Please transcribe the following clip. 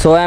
100